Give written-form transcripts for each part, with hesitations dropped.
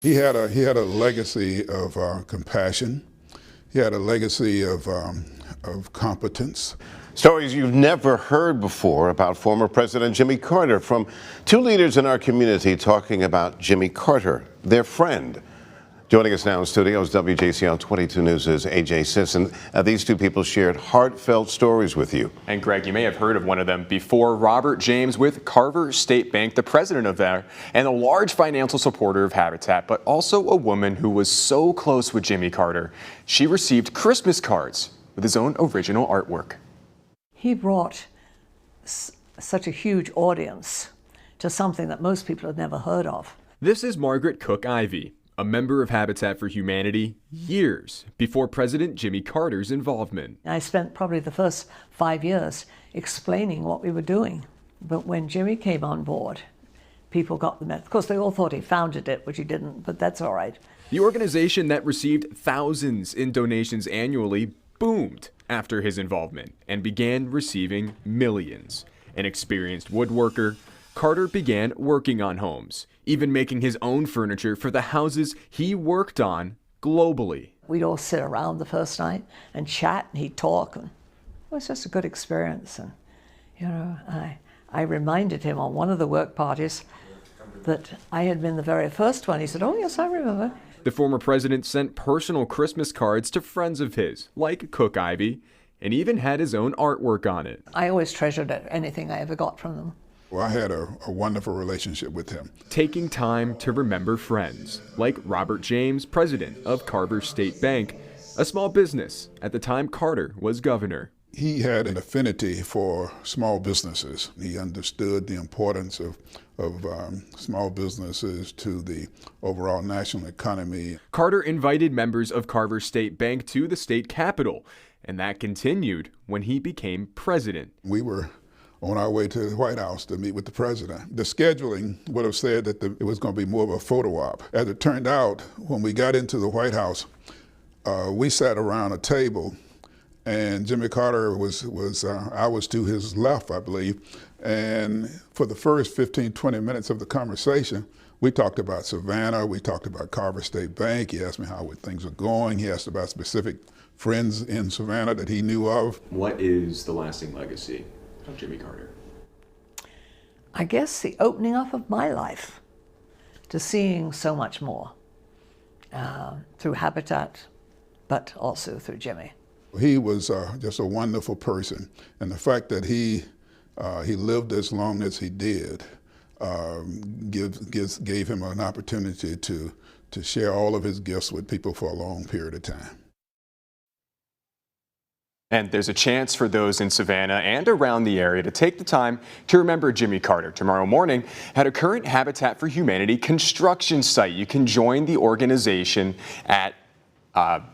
He had a legacy of compassion. He had a legacy of competence. Stories you've never heard before about former President Jimmy Carter, from two leaders in our community talking about Jimmy Carter, their friend. Joining us now in studios, WJCL 22 News' A.J. Sisson. These two people shared heartfelt stories with you. And Greg, you may have heard of one of them before. Robert James with Carver State Bank, the president of there, and a large financial supporter of Habitat, but also a woman who was so close with Jimmy Carter. She received Christmas cards with his own original artwork. He brought such a huge audience to something that most people had never heard of. This is Margaret Cook Ivy, a member of Habitat for Humanity years before President Jimmy Carter's involvement. I spent probably the first 5 years explaining what we were doing. But when Jimmy came on board, people got the message. Of course, they all thought he founded it, which he didn't, but that's all right. The organization that received thousands in donations annually boomed after his involvement and began receiving millions. An experienced woodworker, Carter began working on homes, even making his own furniture for the houses he worked on globally. We'd all sit around the first night and chat, and he'd talk, and it was just a good experience. And I reminded him on one of the work parties that I had been the very first one. He said, "Oh yes, I remember." The former president sent personal Christmas cards to friends of his, like Cook Ivy, and even had his own artwork on it. I always treasured anything I ever got from them. Well, I had a wonderful relationship with him. Taking time to remember friends, like Robert James, president of Carver State Bank, a small business at the time Carter was governor. He had an affinity for small businesses. He understood the importance of small businesses to the overall national economy. Carter invited members of Carver State Bank to the state capitol, and that continued when he became president. We were on our way to the White House to meet with the president. The scheduling would have said that it was going to be more of a photo op. As it turned out, when we got into the White House, we sat around a table, and Jimmy Carter I was to his left, I believe, and for the first 15, 20 minutes of the conversation, we talked about Savannah, we talked about Carver State Bank. He asked me how things are going. He asked about specific friends in Savannah that he knew of. What is the lasting legacy of Jimmy Carter? I guess the opening up of my life to seeing so much more through Habitat, but also through Jimmy. He was just a wonderful person, and the fact that he lived as long as he did gave him an opportunity to share all of his gifts with people for a long period of time. And there's a chance for those in Savannah and around the area to take the time to remember Jimmy Carter tomorrow morning at a current Habitat for Humanity construction site. You can join the organization at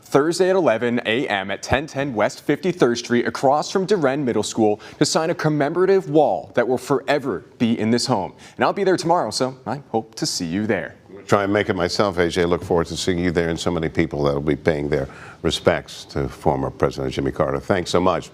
Thursday at 11 a.m. at 1010 West 53rd Street across from Duren Middle School to sign a commemorative wall that will forever be in this home. And I'll be there tomorrow, so I hope to see you there. Try and make it myself, AJ. Look forward to seeing you there and so many people that will be paying their respects to former President Jimmy Carter. Thanks so much.